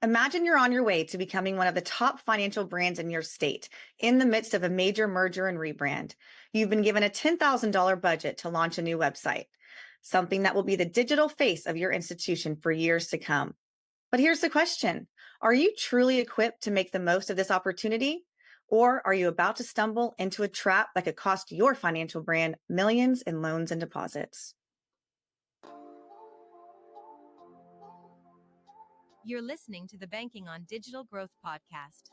Imagine you're on your way to becoming one of the top financial brands in your state in the midst of a major merger and rebrand. You've been given a $10,000 budget to launch a new website, something that will be the digital face of your institution for years to come. But here's the question. Are you truly equipped to make the most of this opportunity? Or are you about to stumble into a trap that could cost your financial brand millions in loans and deposits? You're listening to the Banking on Digital Growth podcast.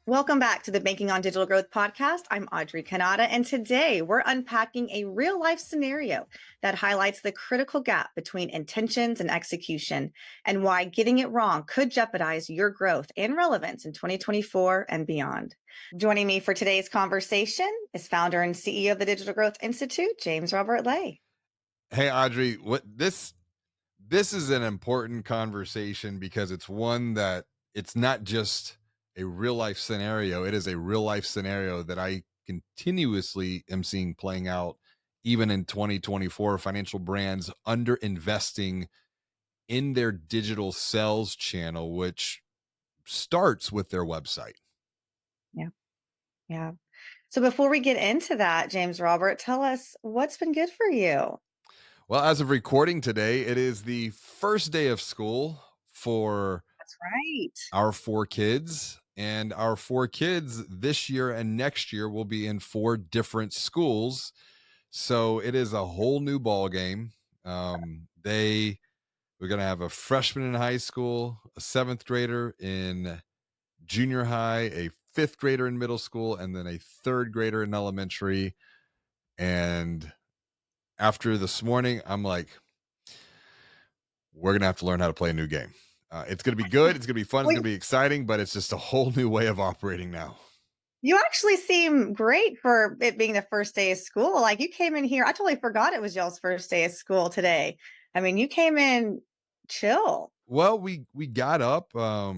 Welcome back to the Banking on Digital Growth podcast. I'm Audrey Kanata, and today we're unpacking a real life scenario that highlights the critical gap between intentions and execution and why getting it wrong could jeopardize your growth and relevance in 2024 and beyond. Joining me for today's conversation is founder and CEO of the Digital Growth Institute, James Robert Lay. Hey Audrey, this is an important conversation because it's one that it's not just a real life scenario. It is a real life scenario that I continuously am seeing playing out even in 2024. Financial brands under investing in their digital sales channel, which starts with their website. Yeah. Yeah. So before we get into that, James Robert, tell us what's been good for you. Well, as of recording today, it is the first day of school for That's right. our four kids. And our four kids this year and next year will be in four different schools. So it is a whole new ball game. We're going to have a freshman in high school, a seventh grader in junior high, a fifth grader in middle school, and then a third grader in elementary. And after this morning, I'm like, we're going to have to learn how to play a new game. It's going to be good. It's going to be fun. It's Well, going to be exciting, but it's just a whole new way of operating now. you actually seem great for it being the first day of school. Like you came in here, I totally forgot it was y'all's first day of school today. I mean, you came in chill. Well, we got up. I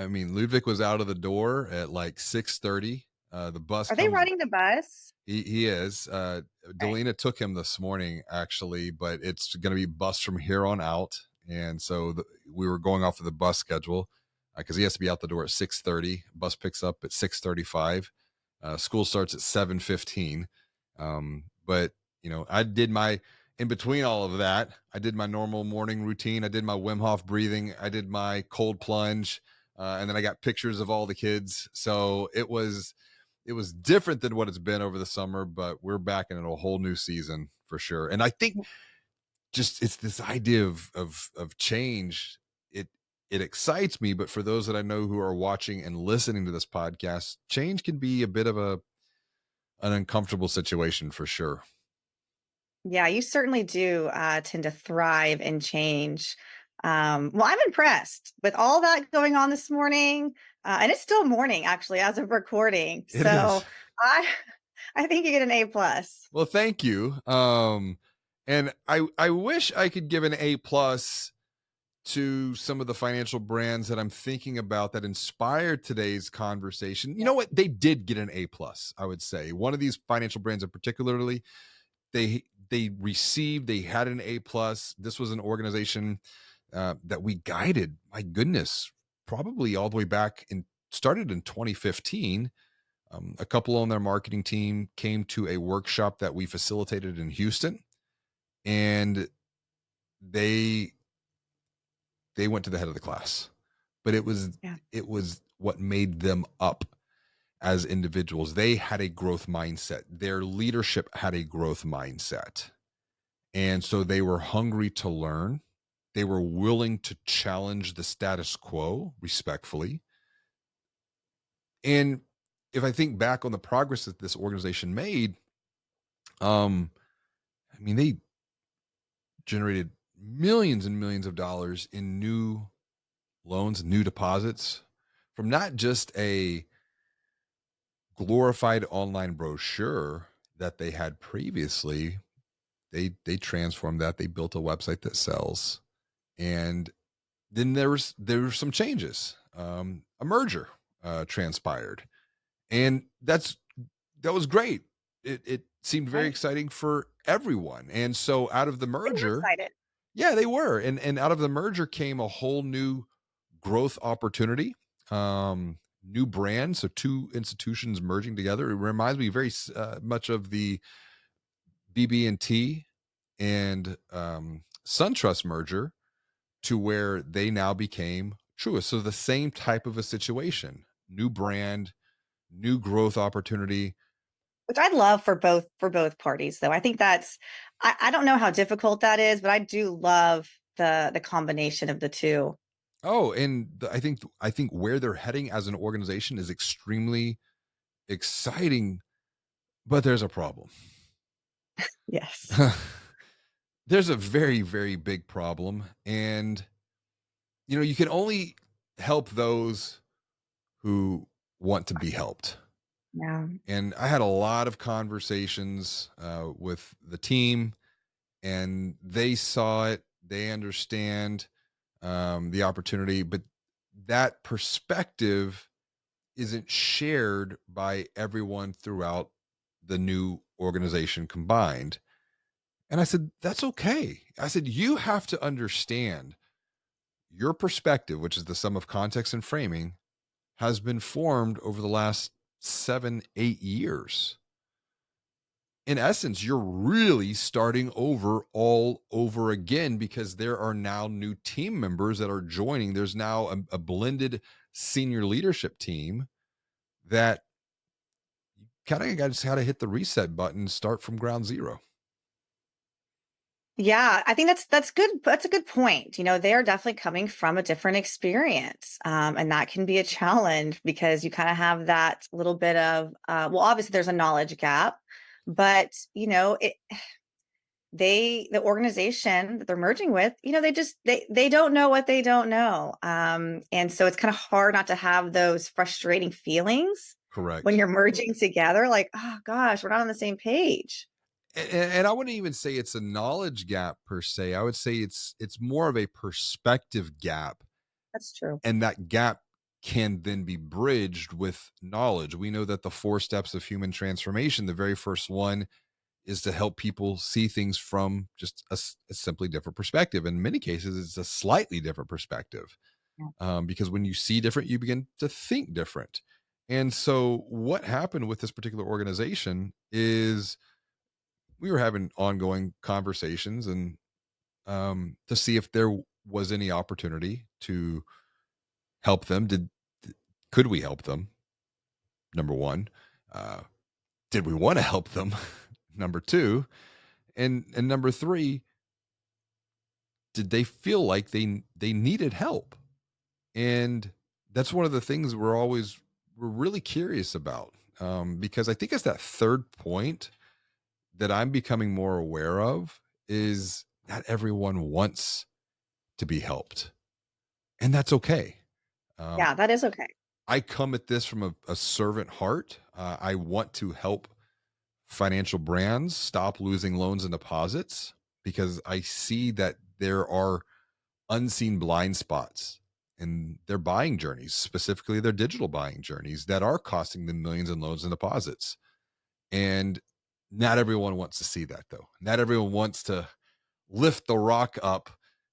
mean, Ludwig was out of the door at like 6:30. The bus Are they comes. riding the bus? He is. Okay. Delina took him this morning actually, but it's going to be bus from here on out. And so we were going off of the bus schedule because he has to be out the door at 6:30. Bus picks up at 6:35. School starts at 7:15. But I did my in between all of that. I did my normal morning routine. I did my Wim Hof breathing. I did my cold plunge, and then I got pictures of all the kids. So it was different than what it's been over the summer, but we're back in a whole new season for sure. And I think just it's this idea of change. It excites me, but for those that I know who are watching and listening to this podcast, change can be a bit of an uncomfortable situation for sure. Yeah, you certainly do tend to thrive in change. Well, I'm impressed with all that going on this morning. And it's still morning, actually, as of recording. It is. So I I think you get an A plus. Well, thank you. And I wish I could give an A plus to some of the financial brands that I'm thinking about that inspired today's conversation. You know what? They did get an A plus, I would say. One of these financial brands in particularly, they had an A plus. This was an organization that we guided, my goodness, probably all the way back and started in 2015. A couple on their marketing team came to a workshop that we facilitated in Houston, and they went to the head of the class. But it was Yeah. what made them up as individuals. They had a growth mindset. Their leadership had a growth mindset. And so they were hungry to learn. They were willing to challenge the status quo respectfully. And if I think back on the progress that this organization made, I mean, they generated millions and millions of dollars in new loans, new deposits from not just a glorified online brochure that they had previously. They transformed that. They built a website that sells. And then there were some changes. A merger transpired. And that was great. it seemed very Right. exciting for everyone. And so out of the They were merger, excited. yeah, they were. And out of the merger came a whole new growth opportunity. New brand, so two institutions merging together. It reminds me very much of the BB&T and SunTrust merger, to where they now became Truist. So the same type of a situation, new brand, new growth opportunity. Which I love for both parties, though. I think that's I don't know how difficult that is, but I do love the combination of the 2. Oh, and I think where they're heading as an organization is extremely exciting, but there's a problem. Yes. There's a very, very big problem. And, you can only help those who want to be helped. Yeah. And I had a lot of conversations with the team, and they saw it, they understand the opportunity, but that perspective isn't shared by everyone throughout the new organization combined. And I said, that's okay. I said, you have to understand your perspective, which is the sum of context and framing, has been formed over the last 7, 8 years. In essence, you're really starting over all over again, because there are now new team members that are joining. There's now a blended senior leadership team that kind of just got to hit the reset button, start from ground zero. Yeah, I think that's good. That's a good point. They are definitely coming from a different experience, and that can be a challenge because you kind of have that little bit of well, obviously there's a knowledge gap, but the organization that they're merging with, they don't know what they don't know, and so it's kind of hard not to have those frustrating feelings when Correct. you're merging together. Like, oh gosh, we're not on the same page. And I wouldn't even say it's a knowledge gap per se. I would say it's more of a perspective gap, That's true. and that gap can then be bridged with knowledge. We know that the 4 steps of human transformation, the very first one is to help people see things from just a simply different perspective. In many cases, it's a slightly different perspective, Yeah. because when you see different, you begin to think different. And so, what happened with this particular organization is we were having ongoing conversations, and to see if there was any opportunity to help them. Could we help them? Number one, uh, did we want to help them? Number two, and number three, did they feel like they needed help? And that's one of the things we're really curious about, because I think it's that third point that I'm becoming more aware of, is not everyone wants to be helped, and that's okay. Um, Yeah, that is okay. I come at this from a servant heart. I want to help financial brands stop losing loans and deposits, because I see that there are unseen blind spots in their buying journeys, specifically their digital buying journeys, that are costing them millions in loans and deposits. And not everyone wants to see that, though. Not everyone wants to lift the rock up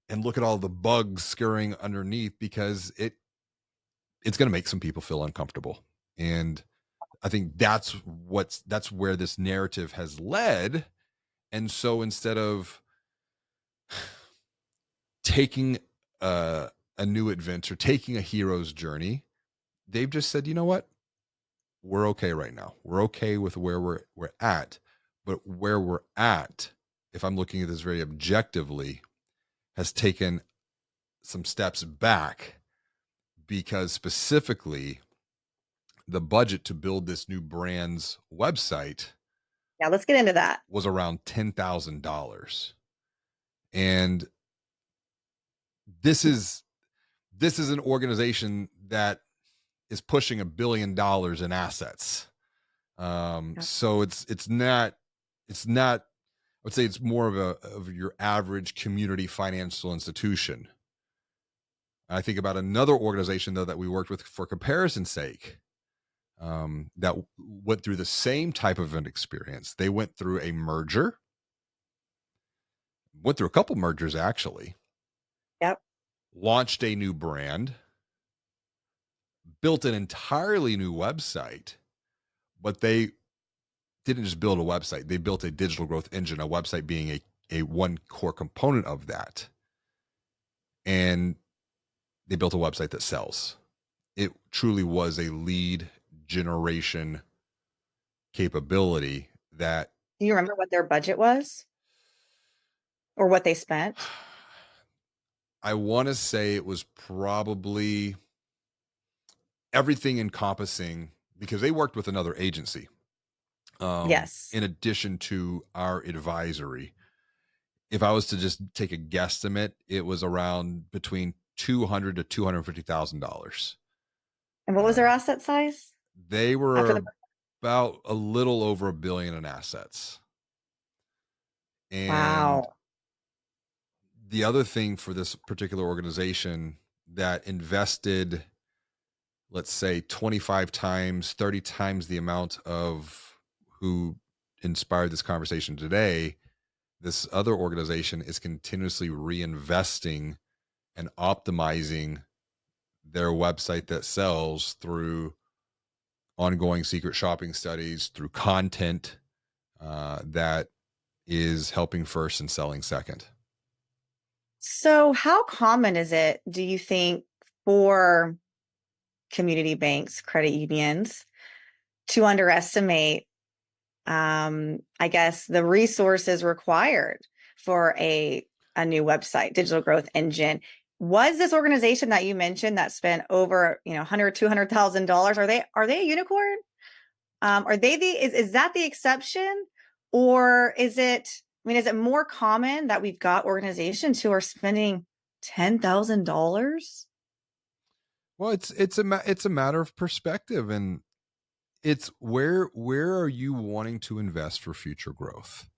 and look at all the bugs scurrying underneath, because it's going to make some people feel uncomfortable. And I think that's where this narrative has led. And so instead of taking a new adventure, taking a hero's journey, they've just said, you know what? We're okay right now. We're okay with where we're at. But where we're at, if I'm looking at this very objectively, has taken some steps back, because specifically the budget to build this new brand's website Yeah, let's get into that. was around $10,000. And this is this is an organization that is pushing $1 billion in assets. Yeah. So it's not I would say it's more of your average community financial institution. I think about another organization though that we worked with for comparison's sake. that went through the same type of an experience. They went through a merger, went through a couple mergers actually, Yep. launched a new brand, built an entirely new website, but they didn't just build a website. They built a digital growth engine, a website being a one core component of that. And they built a website that sells. It truly was a lead generation capability that Do you remember what their budget was or what they spent? I want to say it was probably everything encompassing because they worked with another agency Yes. in addition to our advisory. If I was to just take a guesstimate, it was around between 200 to $250,000. And what was their Uh, asset size they after were the about a little over a billion in assets. And Wow. the other thing for this particular organization that invested, let's say 25 times, 30 times the amount of who inspired this conversation today, this other organization is continuously reinvesting and optimizing their website that sells through ongoing secret shopping studies, through content that is helping first and selling second. So, how common is it, do you think, for community banks, credit unions to underestimate, I guess, the resources required for a new website, digital growth engine? Was this organization that you mentioned that spent over, 100, $200,000? Are they a unicorn? Are they is that the exception, or is it? I mean, is it more common that we've got organizations who are spending $10,000? Well, it's a matter of perspective, and it's where are you wanting to invest for future growth?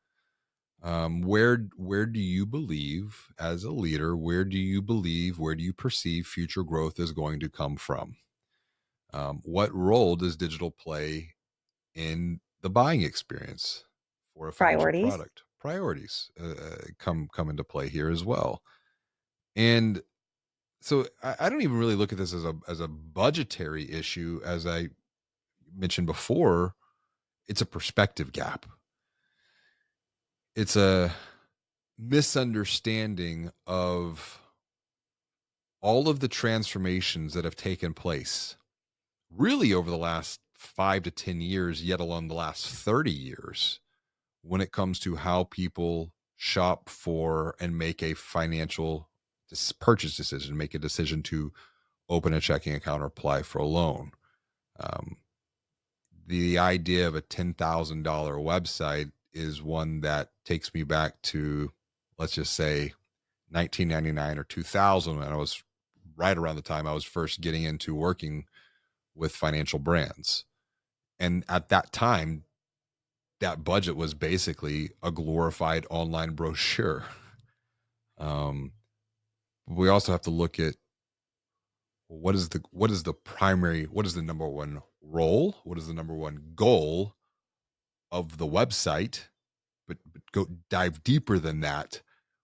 Where do you believe as a leader? Where do you perceive future growth is going to come from? What role does digital play in the buying experience for a financial Priorities. product? Priorities come into play here as well. And so I don't even really look at this as a budgetary issue, as I mentioned before. It's a perspective gap. It's a misunderstanding of all of the transformations that have taken place really over the last 5 to 10 years, yet alone the last 30 years, when it comes to how people shop for and make a financial purchase decision, make a decision to open a checking account or apply for a loan. Um, the idea of a $10,000 website is one that takes me back to, let's just say, 1999 or 2000, and I was right around the time I was first getting into working with financial brands. And at that time, that budget was basically a glorified online brochure. Um, we also have to look at what is the number one role, what is the number one goal of the website, but go dive deeper than that.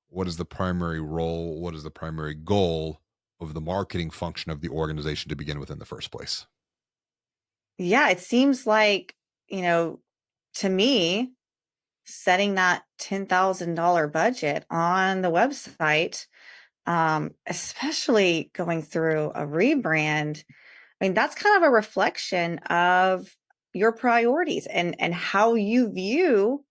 What is the primary role? What is the primary goal of the marketing function of the organization to begin with in the first place? Yeah, it seems like, you know, to me, setting that $10,000 budget on the website, especially going through a rebrand, I mean, that's kind of a reflection of your priorities and how you view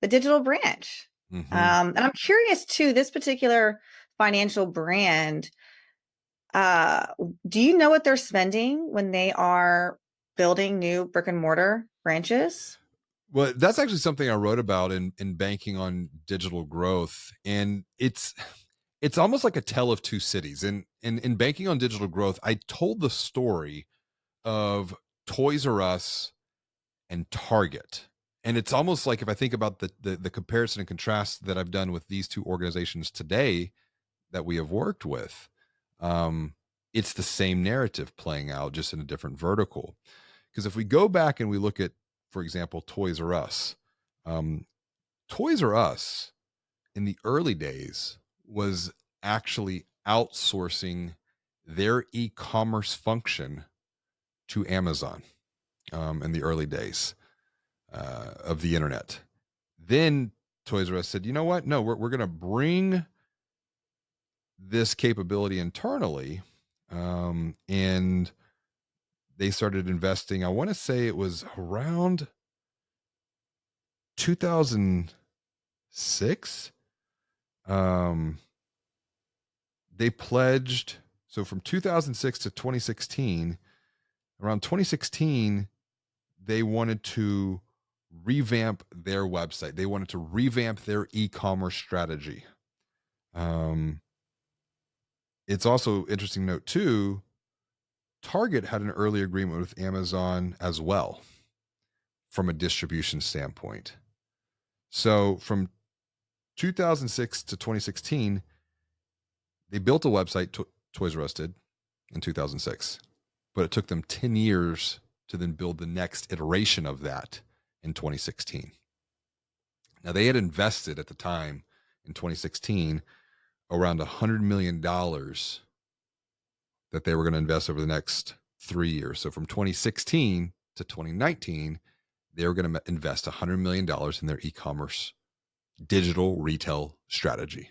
the digital branch. Hmm. And I'm curious too, this particular financial brand, uh, do you know what they're spending when they are building new brick and mortar branches? Well, that's actually something I wrote about in banking on digital growth, and it's almost like a tale of two cities. In banking on digital growth, I told the story of Toys R Us and Target. And it's almost like if I think about the comparison and contrast that I've done with these two organizations today that we have worked with, um, it's the same narrative playing out just in a different vertical. Because if we go back and we look at, for example, Toys R Us, um, Toys R Us in the early days was actually outsourcing their e-commerce function to Amazon in the early days of the internet. Then Toys R Us said, you know what? No, we're going to bring this capability internally. And they started investing. I want to say it was around 2006. Um, they pledged. So from 2006 to 2016, around 2016, they wanted to revamp their website. They wanted to revamp their e-commerce strategy. Um, it's also interesting to note too, Target had an early agreement with Amazon as well from a distribution standpoint. So from 2006 to 2016, they built a website, Toys R Us did, in 2006, but it took them 10 years to then build the next iteration of that in 2016. Now, they had invested at the time in 2016 around $100 million dollars that they were going to invest over the next 3 years. So from 2016 to 2019, they were going to invest $100 million dollars in their e-commerce digital retail strategy.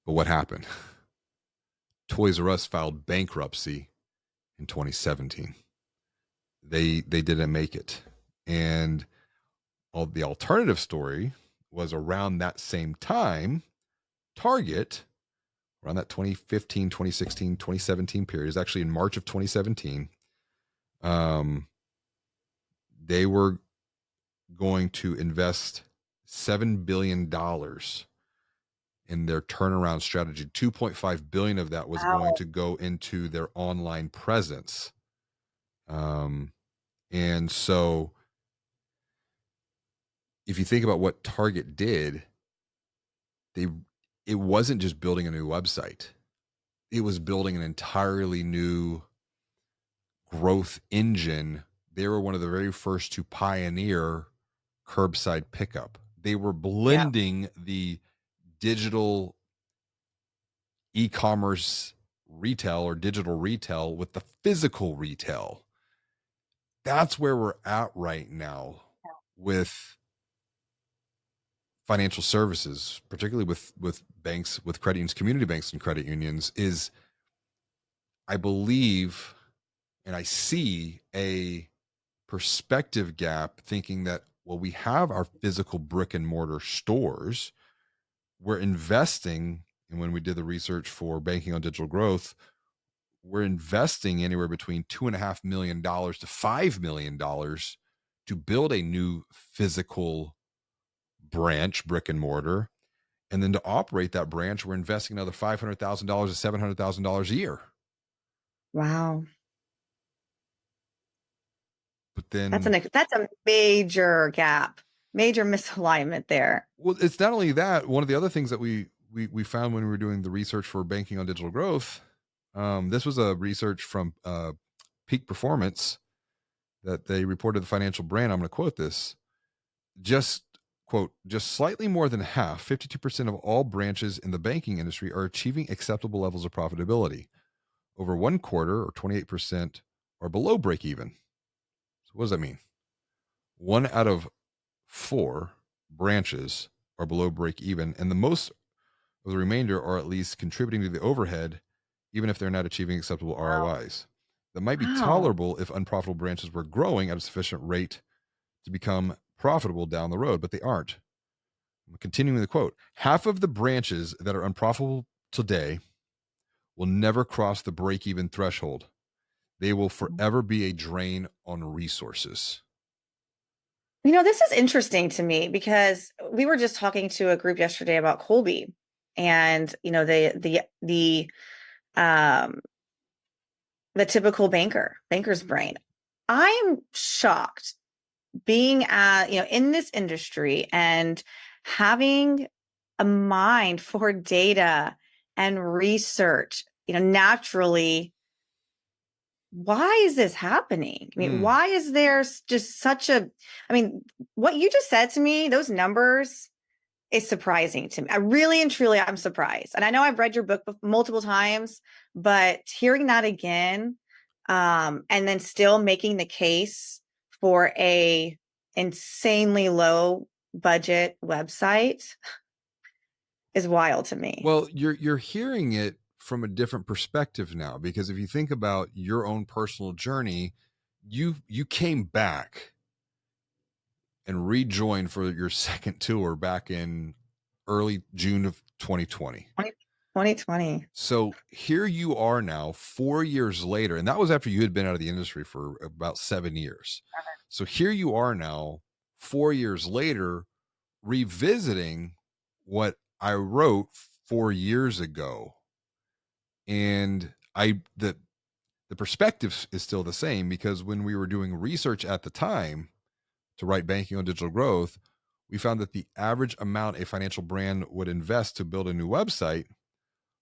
But what happened? Toys R Us filed bankruptcy in 2017. They didn't make it. And the alternative story was around that same time, Target, around that 2015, 2016, 2017 period, is actually in March of 2017. They were going to invest $7 billion in their turnaround strategy. 2.5 billion of that was going Wow. to go into their online presence. And so if you think about what Target did, they it wasn't just building a new website. It was building an entirely new growth engine. They were one of the very first to pioneer curbside pickup. They were Yeah. blending the digital e-commerce retail or digital retail with the physical retail. That's where we're at right now with financial services, particularly with banks, with credit unions, community banks and credit unions, is I believe and I see a perspective gap thinking that, well, we have our physical brick and mortar stores, we're investing. And when we did the research for banking on digital growth, we're investing anywhere between $2.5 million to $5 million to build a new physical branch, brick and mortar. And then to operate that branch, we're investing another $500,000 to $700,000 a year. Wow. But then, That's a major gap, major misalignment there. well, it's not only that. One of the other things that we found when we were doing the research for banking on digital growth, this was a research from Peak Performance that they reported the financial brand. I'm going to quote this. Just quote, just slightly more than half, 52% of all branches in the banking industry are achieving acceptable levels of profitability. Over one quarter, or 28%, are below break even. So what does that mean? One out of four branches are below break even, and the most of the remainder are at least contributing to the overhead, even if they're not achieving acceptable Wow. ROIs. That might be Wow. tolerable if unprofitable branches were growing at a sufficient rate to become profitable down the road, but they aren't. Continuing the quote, half of the branches that are unprofitable today will never cross the break even threshold. They will forever be a drain on resources. This is interesting to me because we were just talking to a group yesterday about Colby and, um the typical banker's brain. I'm shocked being in this industry and having a mind for data and research, naturally why is this happening? I mean, Mm. why is there just such a, I mean, what you just said to me, those numbers is surprising to me. I really and truly, I'm surprised. And I know I've read your book multiple times, but hearing that again, and then still making the case for a insanely low budget website is wild to me. Well, you're hearing it from a different perspective now, because if you think about your own personal journey, you came back and rejoined for your second tour back in early June of 2020. 2020. So here you are now 4 years later, and that was after you had been out of the industry for about 7 years. So here you are now 4 years later revisiting what I wrote 4 years ago. And the perspective is still the same, because when we were doing research at the time to write Banking on Digital Growth, we found that the average amount a financial brand would invest to build a new website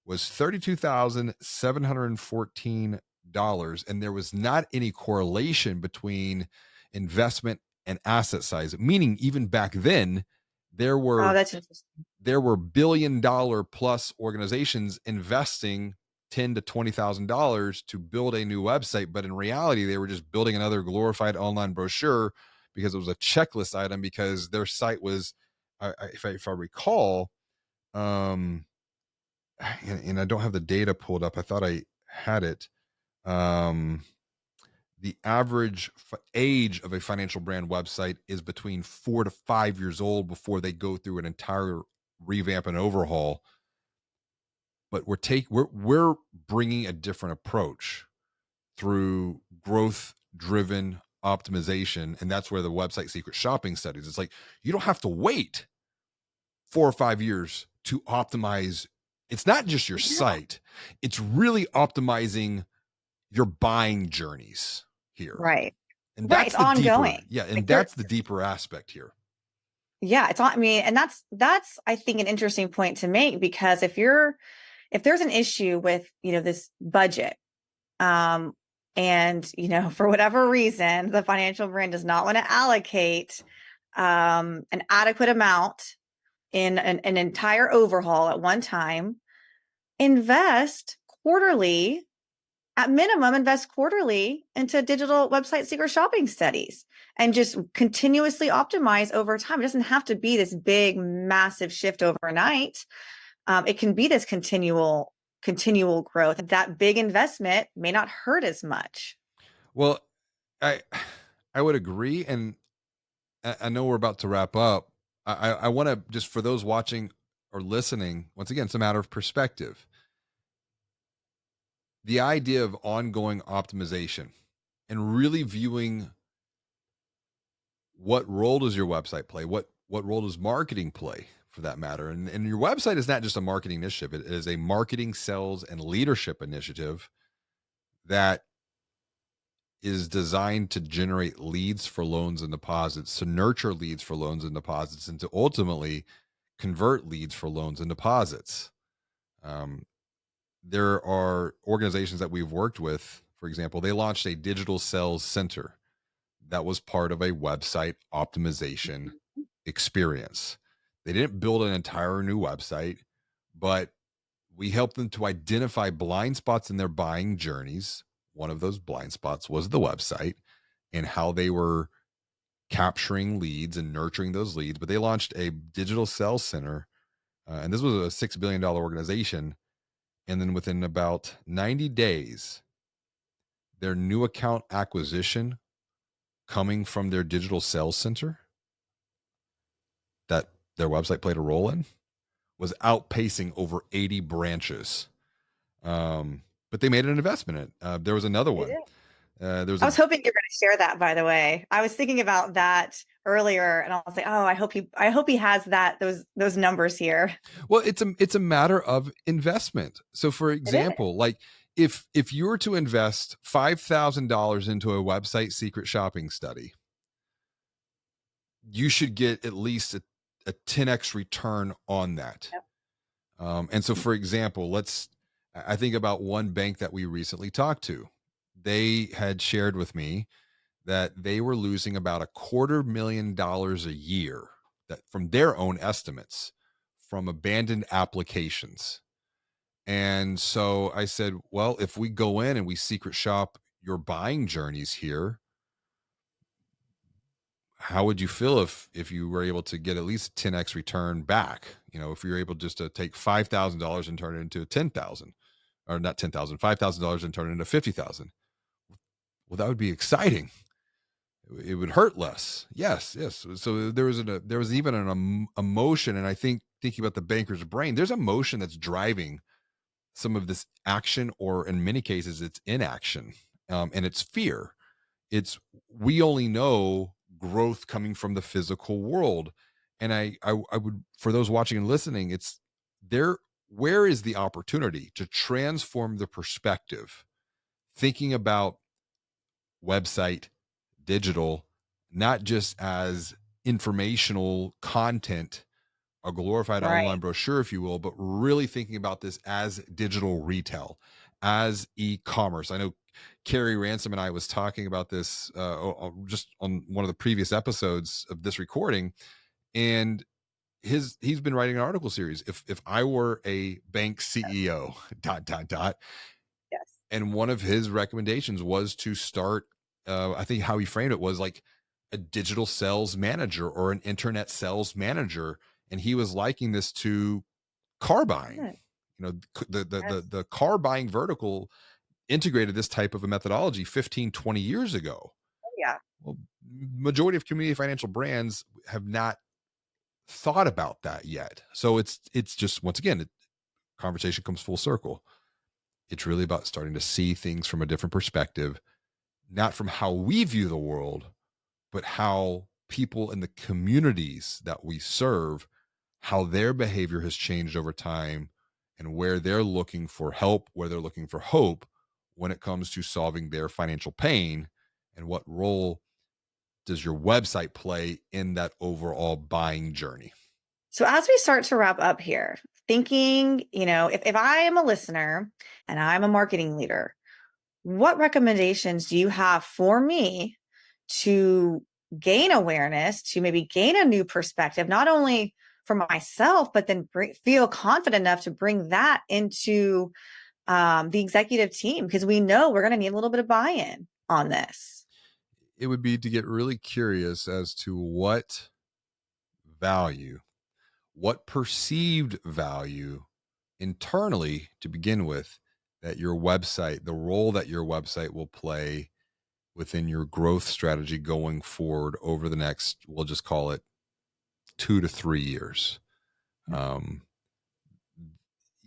was $32,714. And there was not any correlation between investment and asset size, meaning even back then, there Oh, were that's interesting. $1 billion plus organizations investing ten to $20,000 to build a new website, but in reality, they were just building another glorified online brochure because it was a checklist item. Because their site was, if I recall, um, and I don't have the data pulled up. I thought I had it. Um, the average age of a financial brand website is between 4 to 5 years old before they go through an entire revamp and overhaul. But we're bringing a different approach through growth driven optimization, and that's where the website secret shopping studies, it's like you don't have to wait 4 or 5 years to optimize. It's not just your Yeah. site, it's really optimizing your buying journeys here. Right. And Right. that's It's the deeper, ongoing. yeah, Like and there, that's the deeper aspect here. yeah, it's on, I mean, and that's I think an interesting point to make, because if there's an issue with, this budget, um, and, for whatever reason, the financial brand does not want to allocate an adequate amount in an entire overhaul at one time, invest quarterly, at minimum, invest quarterly into digital website secret shopping studies and just continuously optimize over time. It doesn't have to be this big, massive shift overnight. It can be this continual growth. That big investment may not hurt as much. Well, I I would agree, and I know we're about to wrap up. I want to just, for those watching or listening, once again, it's a matter of perspective. The idea of ongoing optimization and really viewing what role does your website play, what role does marketing play, for that matter. And your website is not just a marketing initiative, it is a marketing, sales, and leadership initiative that is designed to generate leads for loans and deposits, to nurture leads for loans and deposits, and to ultimately convert leads for loans and deposits. Um, there are organizations that we've worked with, for example, they launched a digital sales center that was part of a website optimization experience. They didn't build an entire new website, but we helped them to identify blind spots in their buying journeys. One of those blind spots was the website and how they were capturing leads and nurturing those leads. But they launched a digital sales center, and this was a $6 billion organization. And then within about 90 days, their new account acquisition coming from their digital sales center that their website played a role in was outpacing over 80 branches. But they made an investment in it. There was another They one. did. There was I a was hoping you were going to share that, by the way. I was thinking about that earlier, and I was like, oh, I hope he has those numbers here. well, it's a matter of investment. So, for It is. example, like if you were to invest $5,000 into a website secret shopping study, you should get at least a 10x return on that. Yep. And so, for example, I think about one bank that we recently talked to. they had shared with me that they were losing about $250,000 a year, that from their own estimates, from abandoned applications. And so I said, well, if we go in and we secret shop your buying journeys here, how would you feel if you were able to get at least a 10x return back? If you're able just to take $5,000 and turn it into 10,000, or not 10,000, $5,000 and turn it into 50,000. Well, that would be exciting. It would hurt less. Yes, yes. So there was even an emotion, and I think thinking about the banker's brain, there's emotion that's driving some of this action, or in many cases, it's inaction, and it's fear. It's we only know growth coming from the physical world, and I would, for those watching and listening, it's there. Where is the opportunity to transform the perspective, thinking about website, digital, not just as informational content, a glorified online Right. brochure, if you will, but really thinking about this as digital retail, as e-commerce. I know Carrie Ransom and I was talking about this just on one of the previous episodes of this recording, and he's been writing an article series. If I were a bank Yes. CEO, dot dot dot, Yes. and one of his recommendations was to start, I think how he framed it was like a digital sales manager or an internet sales manager, and he was liking this to car buying. Good. The Yes. the car buying vertical integrated this type of a methodology 15-20 years ago. Oh, yeah. Well, majority of community financial brands have not thought about that yet. So it's just, once again, conversation comes full circle. It's really about starting to see things from a different perspective, not from how we view the world, but how people in the communities that we serve, how their behavior has changed over time, and where they're looking for help, where they're looking for hope when it comes to solving their financial pain, and what role does your website play in that overall buying journey. So as we start to wrap up here, thinking, if I am a listener and I'm a marketing leader, what recommendations do you have for me to gain awareness, to maybe gain a new perspective, not only for myself, but then feel confident enough to bring that into the executive team? Because we know we're going to need a little bit of buy-in on this. It would be to get really curious as to value, what perceived value internally to begin with, that your website, the role that your website will play within your growth strategy going forward over the next, we'll just call it 2 to 3 years. Um,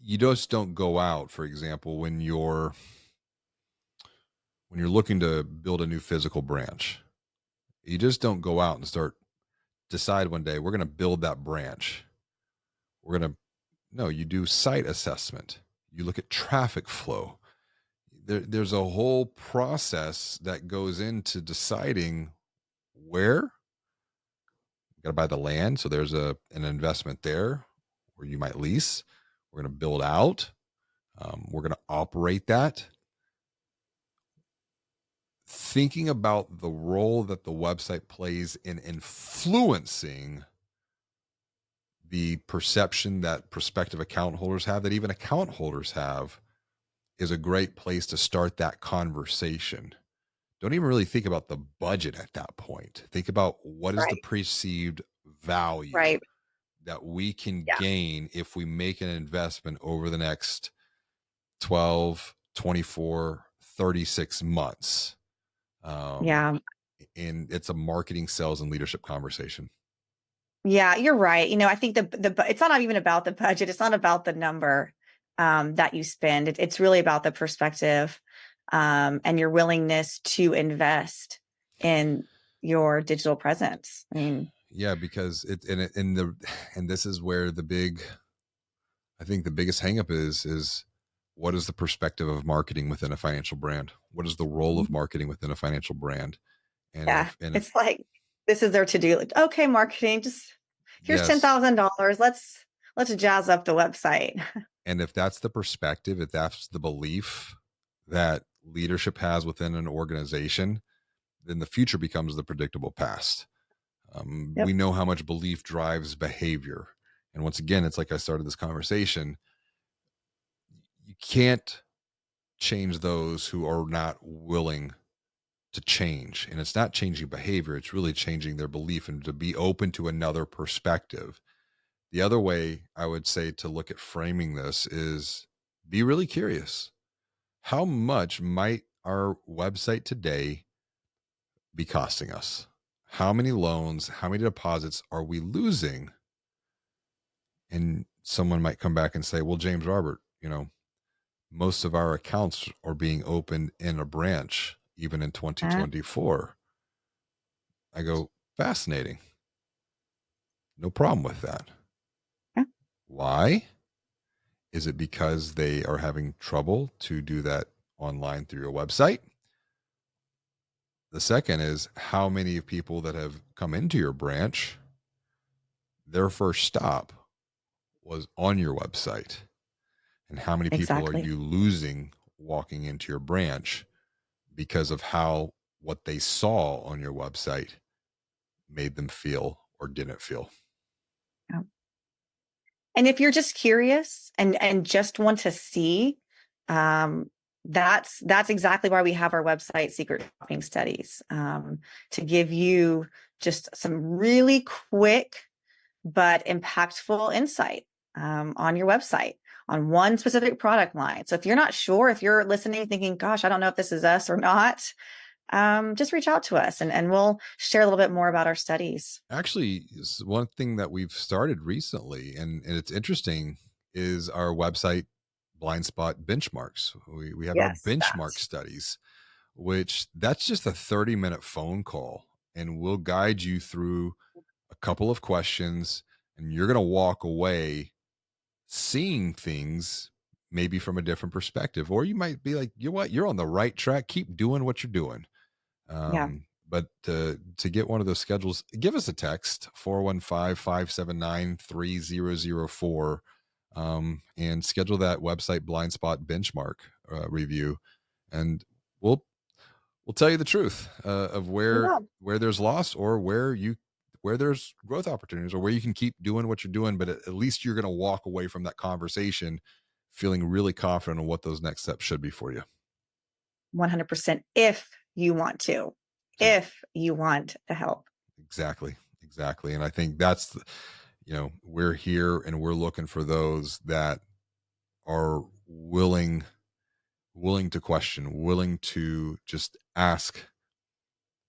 you just don't go out, for example, when you're looking to build a new physical branch, you just don't go out and start decide one day we're going to build that branch. We're going to No, you do site assessment. You look at traffic flow. There's a whole process that goes into deciding where. You got to buy the land, so there's an investment there, where you might lease. We're going to build out. We're going to operate that. Thinking about the role that the website plays in influencing the perception that prospective account holders have, that even account holders have, is a great place to start that conversation. Don't even really think about the budget at that point. Think about what is the Right. perceived value Right. that we can Yeah. gain if we make an investment over the next 12, 24, 36 months. Um, Yeah. and it's a marketing, sales, and leadership conversation. Yeah, you're right. I think it's not even about the budget. It's not about the number that you spend. It's really about the perspective and your willingness to invest in your digital presence. I mean, Yeah, because and this is where I think the biggest hangup is what is the perspective of marketing within a financial brand? What is the role of marketing within a financial brand? And yeah, if it's like this is their to-do list. Okay, marketing, just here's yes, $10,000. Let's jazz up the website. and if that's the perspective, if that's the belief that leadership has within an organization, then the future becomes the predictable past. Yep. We know how much belief drives behavior. And once again, it's like I started this conversation. You can't change those who are not willing to change. And it's not changing behavior, it's really changing their belief and to be open to another perspective. The other way I would say to look at framing this is be really curious. How much might our website today be costing us? How many loans, how many deposits are we losing? And someone might come back and say, well, James Robert, most of our accounts are being opened in a branch, even in Uh, 2024. I go, fascinating. No problem with that. yeah, Why? Is it because they are having trouble to do that online through your website? The second is how many people that have come into your branch, their first stop was on your website. And how many people are exactly. you losing walking into your branch because of how what they saw on your website made them feel or didn't feel? Yeah. And if you're just curious and just want to see, um, that's exactly why we have our website secret shopping studies, to give you just some really quick but impactful insight, on your website on one specific product line. So if you're not sure, if you're listening thinking, gosh, I don't know if this is us or not, just reach out to us and we'll share a little bit more about our studies. Actually, one thing that we've started recently, and it's interesting, is our website blind spot benchmarks. We have our Yes, benchmark that. studies, which that's just a 30-minute phone call, and we'll guide you through a couple of questions, and you're going to walk away seeing things maybe from a different perspective. Or you might be like, you know what, you're on the right track. Keep doing what you're doing. Yeah, But to get one of those schedules, give us a text 415-579-3004, and schedule that website blind spot benchmark review. And we'll we'll tell you the truth of we where will. there's loss or where there's growth opportunities or where you can keep doing what you're doing, but at least you're going to walk away from that conversation feeling really confident on what those next steps should be for you. 100% if you want to, So if you want the help. exactly, and I think that's we're here and we're looking for those that are willing to question, willing to just ask,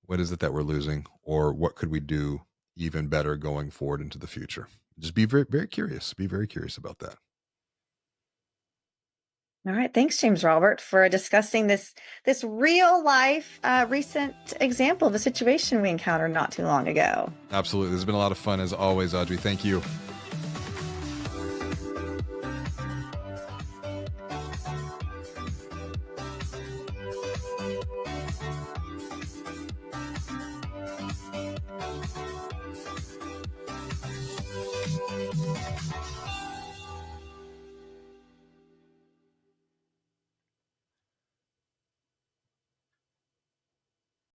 what is it that we're losing, or what could we do even better going forward into the future? Just be very, very curious. Be very curious about that. All right. Thanks, James Robert, for discussing this real life recent example of a situation we encountered not too long ago. Absolutely. This has been a lot of fun as always, Audrey. Thank you.